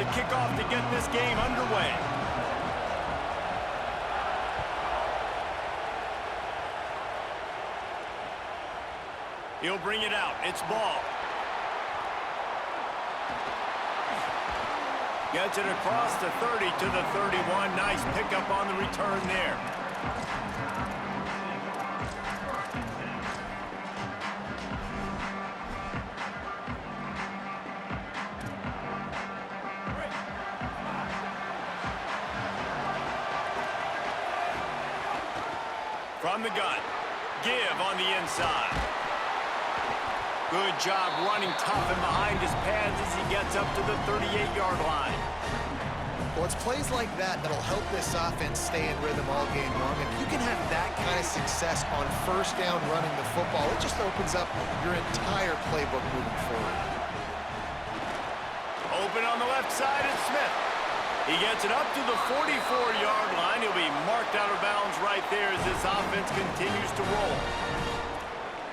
to kick off to get this game underway. He'll bring it out. It's ball. Gets it across the 30 to the 31. Nice pickup on the return there. From the gun. Give on the inside. Good job running tough and behind his pads as he gets up to the 38-yard line. Well, it's plays like that that'll help this offense stay in rhythm all game long. If you can have that kind of success on first down running the football, it just opens up your entire playbook moving forward. Open on the left side, it's Smith. He gets it up to the 44-yard line. He'll be marked out of bounds right there as this offense continues to roll.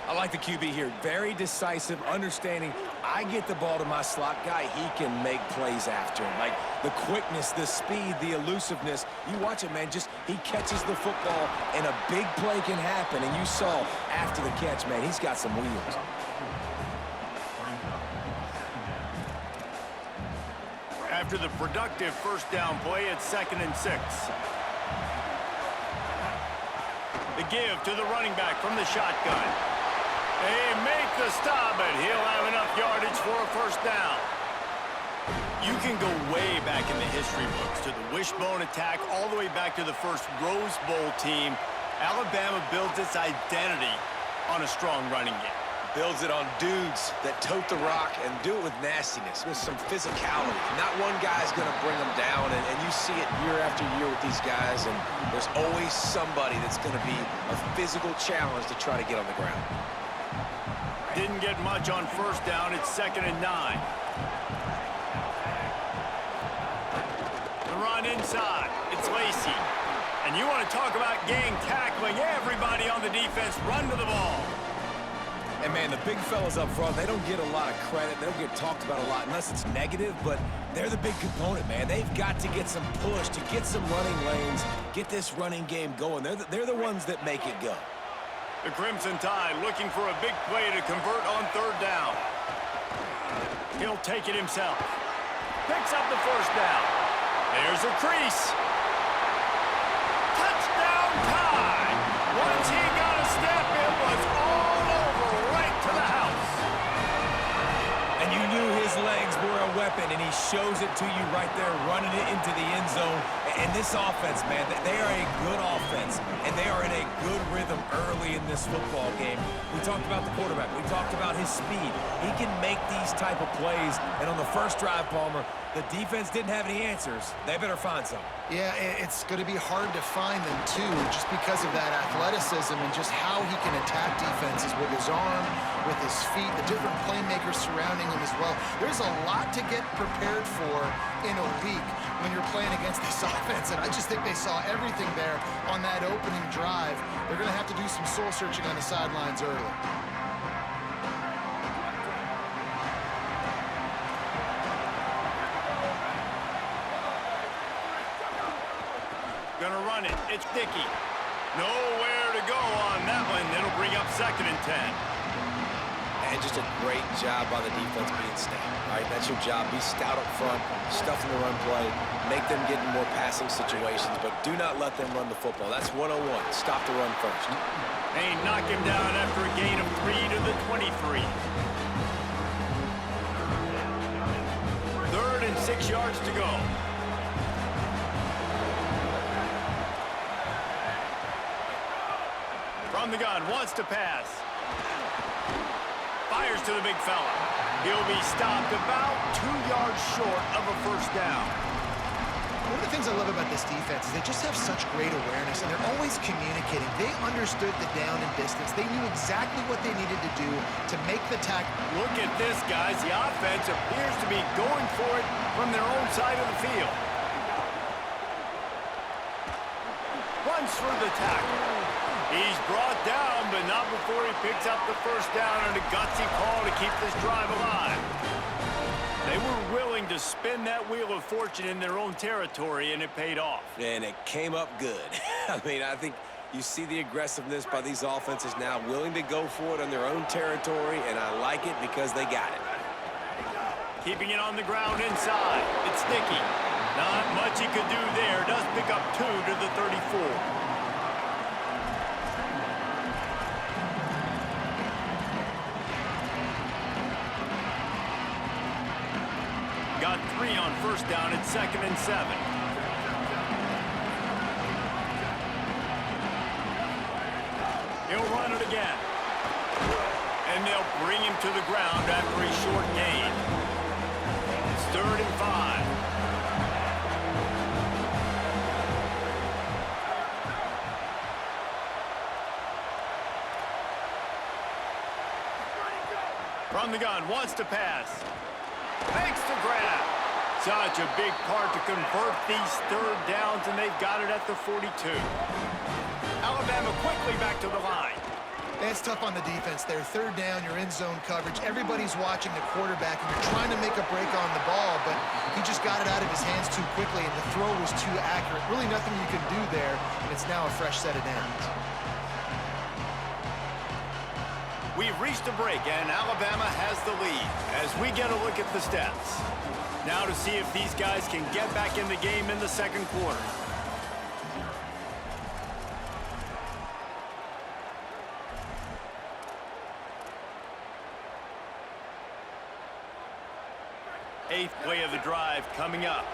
I like the QB here. Very decisive, understanding I get the ball to my slot guy, he can make plays after him. Like the quickness, the speed, the elusiveness. You watch it, man, just he catches the football and a big play can happen. And you saw after the catch, man, he's got some wheels. After the productive first down play, it's 2nd and 6. The give to the running back from the shotgun. They make the stop, but he'll have enough yardage for a first down. You can go way back in the history books to the wishbone attack all the way back to the first Rose Bowl team. Alabama builds its identity on a strong running game. Builds it on dudes that tote the rock and do it with nastiness, with some physicality. Not one guy's going to bring them down, and you see it year after year with these guys, and there's always somebody that's going to be a physical challenge to try to get on the ground. Didn't get much on first down. It's 2nd and 9. The run inside. It's Lacy. And you want to talk about gang tackling. Everybody on the defense run to the ball. And, man, the big fellas up front, they don't get a lot of credit. They don't get talked about a lot unless it's negative, but they're the big component, man. They've got to get some push to get some running lanes, get this running game going. They're the ones that make it go. The Crimson Tide looking for a big play to convert on third down. He'll take it himself. Picks up the first down. There's a crease. Touchdown Tide! Once he got a step, it was all over right to the house. And you knew his legs were a weapon, and he shows it to you right there, running it into the end zone. And this offense, man, they are a good offense, and they are in a good rhythm early in this football game. We talked about the quarterback. We talked about his speed. He can make these type of plays, and on the first drive, Palmer, the defense didn't have any answers. They better find some. Yeah, it's going to be hard to find them, too, just because of that athleticism and just how he can attack defenses with his arm, with his feet, the different playmakers surrounding him as well. There's a lot to get prepared for in a week when you're playing against this offense, and I just think they saw everything there on that opening drive. They're going to have to do some soul-searching on the sidelines early. Gonna run it. It's Dickey. Nowhere to go on that one. It'll bring up 2nd and 10. And just a great job by the defense being stout. All right, that's your job. Be stout up front, stuff in the run play, make them get in more passing situations, but do not let them run the football. That's 101. Stop the run first. They knock him down after a gain of 3 to the 23. 3rd and 6 yards to go. From the gun, wants to pass. Fires to the big fella. He'll be stopped about 2 yards short of a first down. One of the things I love about this defense is they just have such great awareness, and they're always communicating. They understood the down and distance. They knew exactly what they needed to do to make the tackle. Look at this, guys. The offense appears to be going for it from their own side of the field. Runs through the tackle. He's brought down, but not before he picks up the first down and a gutsy call to keep this drive alive. They were willing to spin that wheel of fortune in their own territory, and it paid off. And it came up good. I mean, I think you see the aggressiveness by these offenses now, willing to go for it on their own territory, and I like it because they got it. Keeping it on the ground inside. It's Nicky. Not much he could do there. Does pick up 2 to the 34. Got 3 on first down at 2nd and 7. He'll run it again. And they'll bring him to the ground after a short gain. It's 3rd and 5. From the gun, wants to pass. Makes the grab. Such a big part to convert these 3rd downs, and they've got it at the 42. Alabama quickly back to the line. It's tough on the defense there. 3rd down, you're in zone coverage. Everybody's watching the quarterback, and you're trying to make a break on the ball, but he just got it out of his hands too quickly, and the throw was too accurate. Really nothing you can do there, and it's now a fresh set of downs. We've reached a break, and Alabama has the lead as we get a look at the stats. Now to see if these guys can get back in the game in the 2nd quarter. Eighth play of the drive coming up.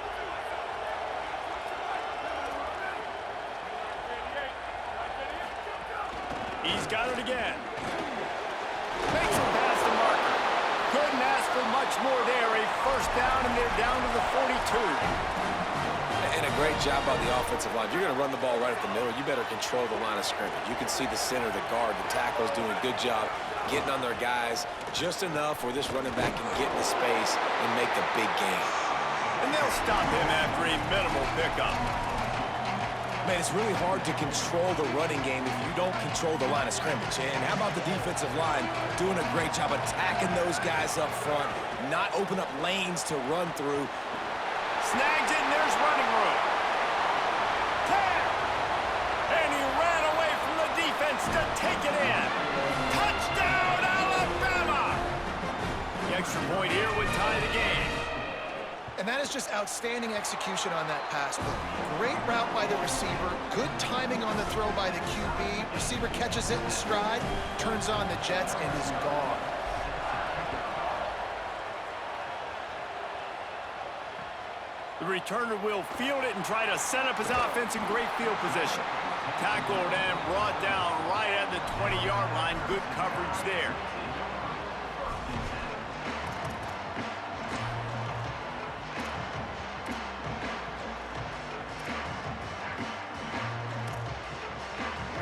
He's got it again. Makes it past the marker. Couldn't ask for much more there. A 1st down, and they're down to the 42. And a great job by the offensive line. If you're going to run the ball right at the middle, you better control the line of scrimmage. You can see the center, the guard, the tackle's doing a good job getting on their guys just enough where this running back can get in the space and make the big gain. And they'll stop him after a minimal pickup. Man, it's really hard to control the running game if you don't control the line of scrimmage. And how about the defensive line doing a great job attacking those guys up front, not open up lanes to run through. Snags it, and there's running room. 10. And he ran away from the defense to take it in. Touchdown, Alabama! The extra point here would tie the game. And that is just outstanding execution on that pass play. Great route by the receiver, good timing on the throw by the QB. Receiver catches it in stride, turns on the jets, and is gone. The returner will field it and try to set up his offense in great field position. Tackled and brought down right at the 20-yard line. Good coverage there.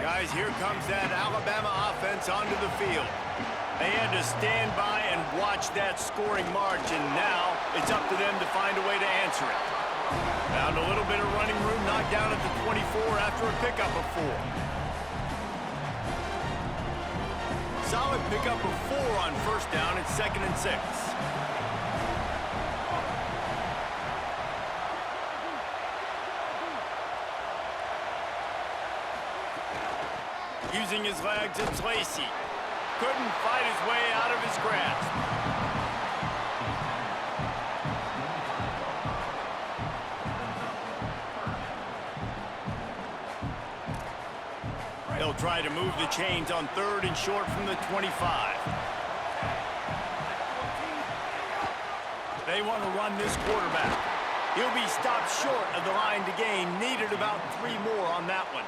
Guys, here comes that Alabama offense onto the field. They had to stand by and watch that scoring march, and now it's up to them to find a way to answer it. Found a little bit of running room, knocked down at the 24 after a pickup of 4. Solid pickup of 4 on first down at 2nd and 6. Using his legs, it's Lacey. Couldn't fight his way out of his grasp. They'll try to move the chains on 3rd and short from the 25. They want to run this quarterback. He'll be stopped short of the line to gain. Needed about 3 more on that one.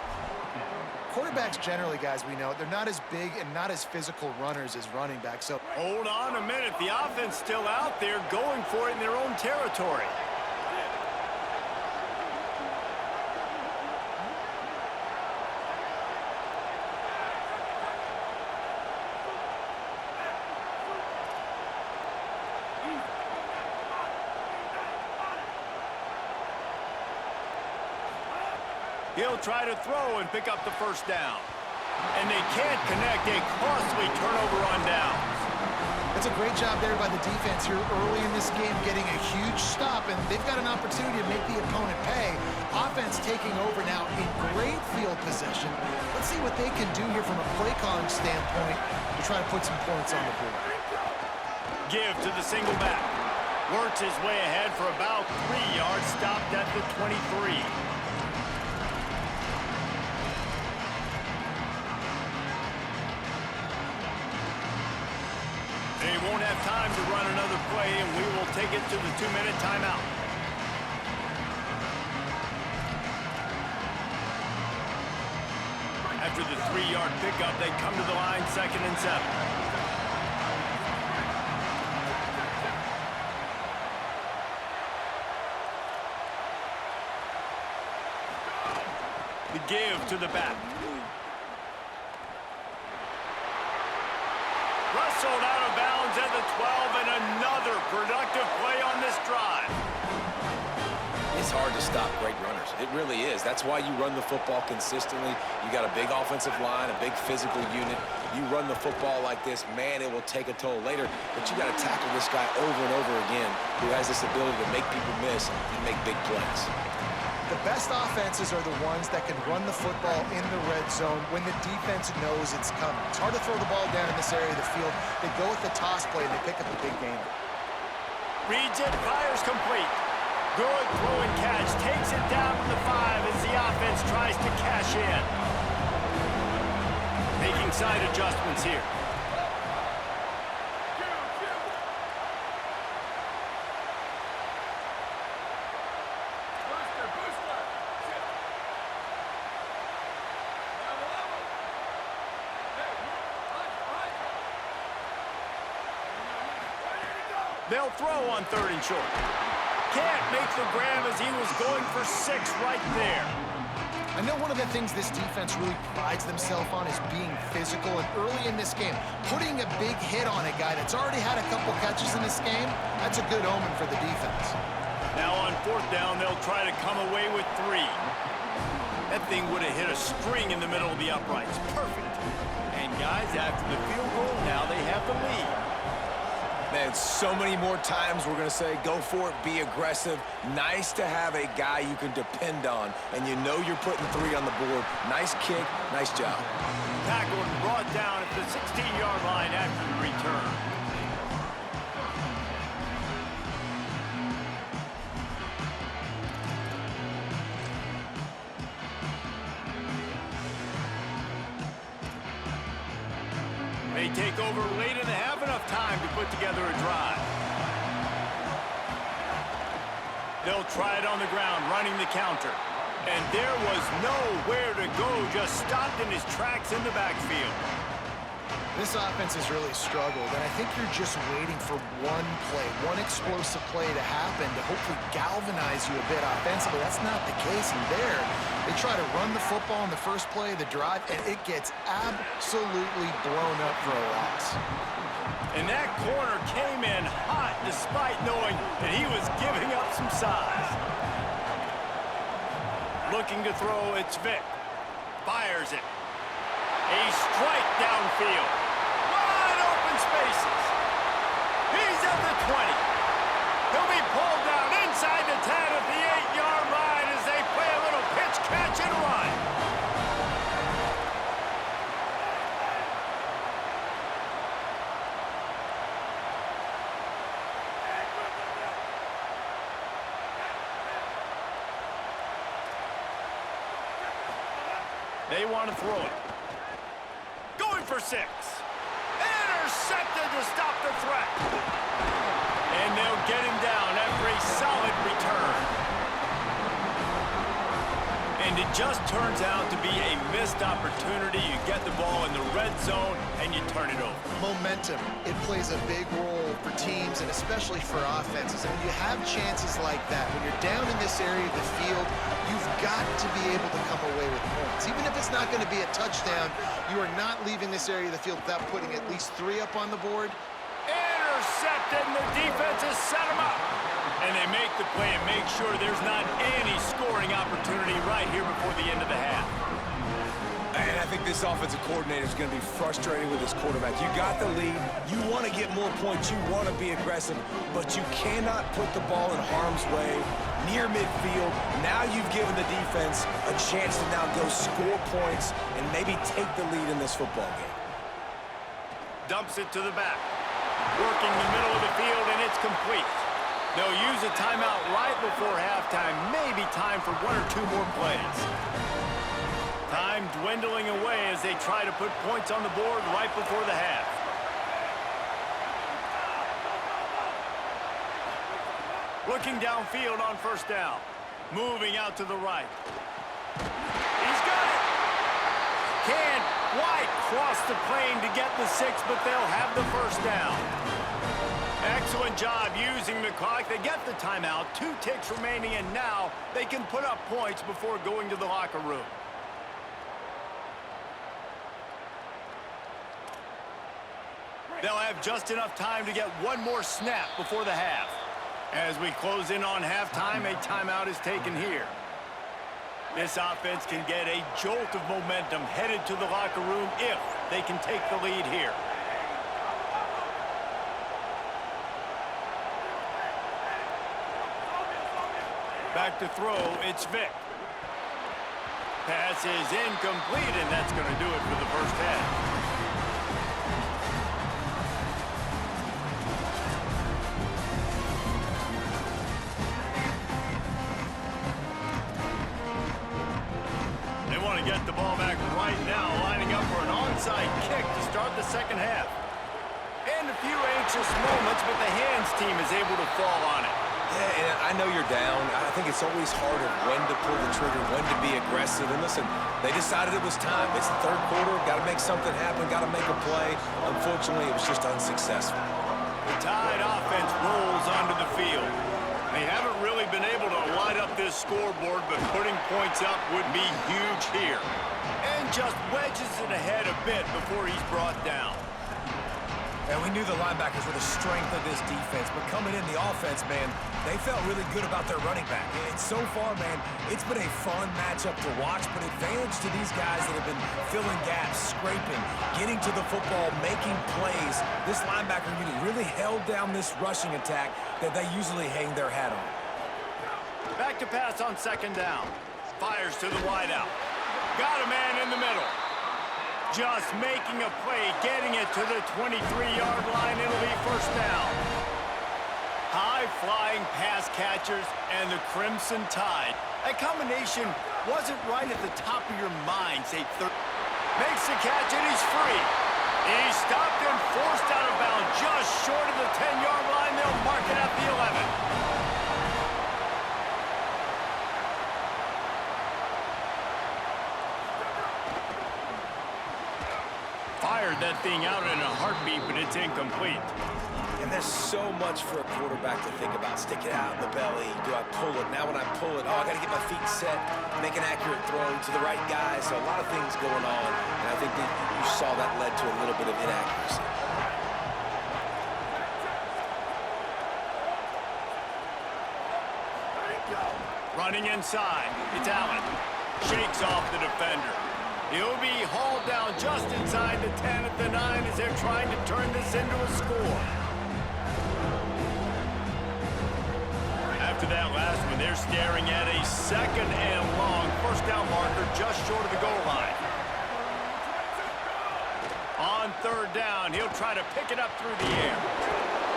Quarterbacks generally, guys, we know, they're not as big and not as physical runners as running backs. So hold on a minute. The offense still out there going for it in their own territory. He'll try to throw and pick up the first down. And they can't connect. A costly turnover on downs. It's a great job there by the defense here early in this game, getting a huge stop, and they've got an opportunity to make the opponent pay. Offense taking over now in great field possession. Let's see what they can do here from a play calling standpoint to try to put some points on the board. Give to the single back. Works his way ahead for about 3 yards, stopped at the 23. They won't have time to run another play, and we will take it to the 2-minute timeout. After the 3-yard pickup, they come to the line 2nd and 7. The give to the back. Wrestled out of bounds at the 12, and another productive play on this drive. It's hard to stop great runners. It really is. That's why you run the football consistently. You got a big offensive line, a big physical unit. You run the football like this, man, it will take a toll later. But you got to tackle this guy over and over again who has this ability to make people miss and make big plays. The best offenses are the ones that can run the football in the red zone when the defense knows it's coming. It's hard to throw the ball down in this area of the field. They go with the toss play, and they pick up a big gain. Reads it, fires complete. Good throw and catch. Takes it down to the 5 as the offense tries to cash in. Making side adjustments here. They'll throw on 3rd and short. Can't make the grab as he was going for 6 right there. I know one of the things this defense really prides themselves on is being physical, and early in this game, putting a big hit on a guy that's already had a couple catches in this game, that's a good omen for the defense. Now on 4th down, they'll try to come away with 3. That thing would have hit a string in the middle of the uprights. Perfect. And guys, after the field goal, now they have the lead. Man, so many more times we're going to say, go for it, be aggressive. Nice to have a guy you can depend on, and you know you're putting 3 on the board. Nice kick, nice job. Tackled and brought down at the 16-yard line after the return. They take over late in the half, enough time to put together a drive. They'll try it on the ground, running the counter. And there was nowhere to go, just stopped in his tracks in the backfield. This offense has really struggled, and I think you're just waiting for one play, one explosive play to happen to hopefully galvanize you a bit offensively. That's not the case, and there, they try to run the football in the first play of the drive, and it gets absolutely blown up for a loss. And that corner came in hot despite knowing that he was giving up some size. Looking to throw, it's Vick. Fires it. A strike downfield. Wide open spaces. He's at the 20. He'll be pulled down inside the 10 at the 8-yard line as they play a little pitch, catch, and run. They want to throw it. Going for 6. Intercepted to stop the threat. And they'll get him down after a solid return. And it just turns out to be a missed opportunity. You get the ball in the red zone, and you turn it over. Momentum, it plays a big role for teams and especially for offenses. And when you have chances like that, when you're down in this area of the field, you've got to be able to come away with points. Even if it's not going to be a touchdown, you are not leaving this area of the field without putting at least 3 up on the board. Intercepted, and the defense has set him up. And they make the play and make sure there's not any scoring opportunity right here before the end of the half. And I think this offensive coordinator is going to be frustrated with his quarterback. You got the lead. You want to get more points. You want to be aggressive, but you cannot put the ball in harm's way near midfield. Now you've given the defense a chance to now go score points and maybe take the lead in this football game. Dumps it to the back. Working the middle of the field, and it's complete. They'll use a timeout right before halftime. Maybe time for one or two more plays. Time dwindling away as they try to put points on the board right before the half. Looking downfield on first down. Moving out to the right. He's got it. Can't quite cross the plane to get the 6, but they'll have the first down. Excellent job using the clock. They get the timeout. 2 ticks remaining, and now they can put up points before going to the locker room. They'll have just enough time to get one more snap before the half. As we close in on halftime, a timeout is taken here. This offense can get a jolt of momentum headed to the locker room if they can take the lead here. Back to throw, it's Vick. Pass is incomplete, and that's going to do it for the first half. They want to get the ball back right now, lining up for an onside kick to start the second half. And a few anxious moments, but the hands team is able to fall on it. Yeah, and I know you're down. I think it's always hard of when to pull the trigger, when to be aggressive. And listen, they decided it was time. It's the third quarter. Got to make something happen. Got to make a play. Unfortunately, it was just unsuccessful. The Tide offense rolls onto the field. They haven't really been able to light up this scoreboard, but putting points up would be huge here. And just wedges it ahead a bit before he's brought down. And we knew the linebackers were the strength of this defense, but coming in the offense, man, they felt really good about their running back. And so far, man, it's been a fun matchup to watch, but advantage to these guys that have been filling gaps, scraping, getting to the football, making plays. This linebacker unit really held down this rushing attack that they usually hang their hat on. Back to pass on second down. Fires to the wideout. Got a man in the middle. Just making a play, getting it to the 23-yard line. It'll be first down. High-flying pass catchers and the Crimson Tide. That combination wasn't right at the top of your mind, say third. Makes the catch, and he's free. He's stopped and forced out of bounds just short of the 10-yard line. They'll mark it at the 11. Fired that thing out in a heartbeat, but it's incomplete. And there's so much for a quarterback to think about. Stick it out in the belly. Do I pull it? Now when I pull it, I got to get my feet set, make an accurate throw to the right guy. So a lot of things going on, and I think that you saw that led to a little bit of inaccuracy. Running inside, it's Allen. Shakes off the defender. He'll be hauled down just inside the 10 at the 9 as they're trying to turn this into a score. After that last one, they're staring at a second and long first down marker just short of the goal line. On third down, he'll try to pick it up through the air.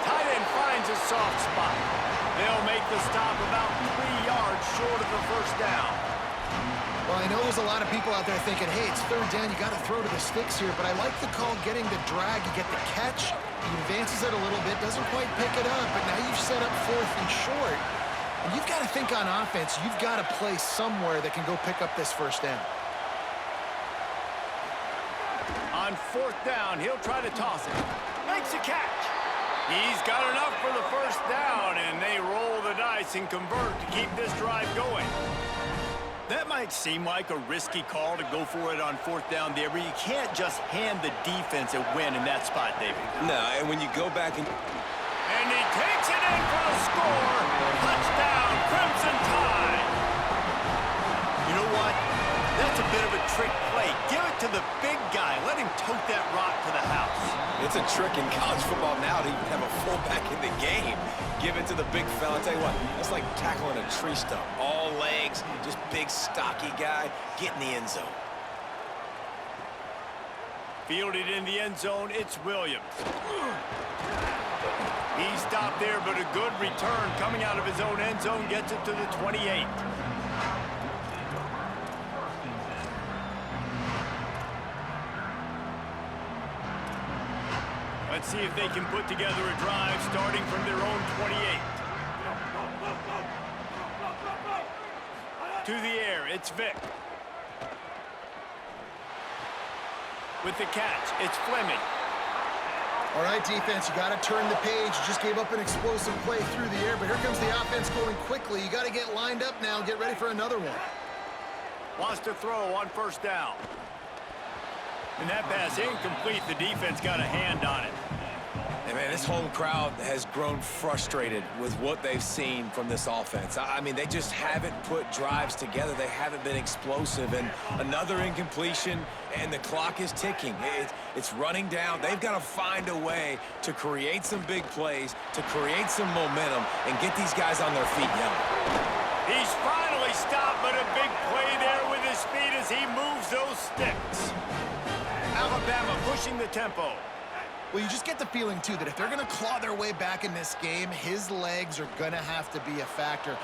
Tight end finds a soft spot. They'll make the stop about 3 yards short of the first down. Well, I know there's a lot of people out there thinking, hey, it's third down, you got to throw to the sticks here, but I like the call getting the drag. You get the catch, he advances it a little bit, doesn't quite pick it up, but now you've set up fourth and short. And you've got to think on offense, you've got to play somewhere that can go pick up this first down. On fourth down, he'll try to toss it. Makes a catch. He's got enough for the first down, and they roll the dice and convert to keep this drive going. That might seem like a risky call to go for it on fourth down there, but you can't just hand the defense a win in that spot, David. No, and when you go back and he takes it in for the score. Touchdown, Crimson Tide. You know what? That's a bit of a trick play. Give it to the a trick in college football now to even have a fullback in the game. Give it to the big fella. I'll tell you what, that's like tackling a tree stump. All legs, just big, stocky guy. Get in the end zone. Fielded in the end zone, it's Williams. He stopped there, but a good return coming out of his own end zone gets it to the 28. Let's see if they can put together a drive starting from their own 28. To the air, it's Vick. With the catch, it's Fleming. All right, defense, you got to turn the page. You just gave up an explosive play through the air, but here comes the offense going quickly. You got to get lined up now, get ready for another one. Wants to throw on first down. And that pass incomplete. The defense got a hand on it. And man, this whole crowd has grown frustrated with what they've seen from this offense. I mean, they just haven't put drives together. They haven't been explosive. And another incompletion, and the clock is ticking. It's running down. They've got to find a way to create some big plays, to create some momentum, and get these guys on their feet young. He's finally stopped, but a big play there with his feet as he moves those sticks. Alabama pushing the tempo. Well, you just get the feeling, too, that if they're going to claw their way back in this game, his legs are going to have to be a factor.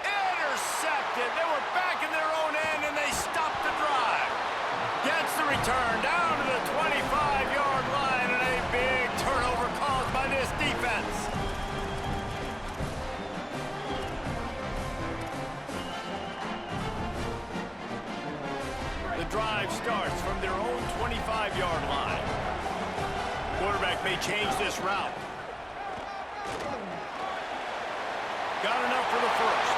Intercepted. They were back in their own end, and they stopped the drive. Gets the return down to the 25-yard line, and a big turnover caused by this defense. The drive starts from their own 25-yard line. Quarterback may change this route. Got enough for the first.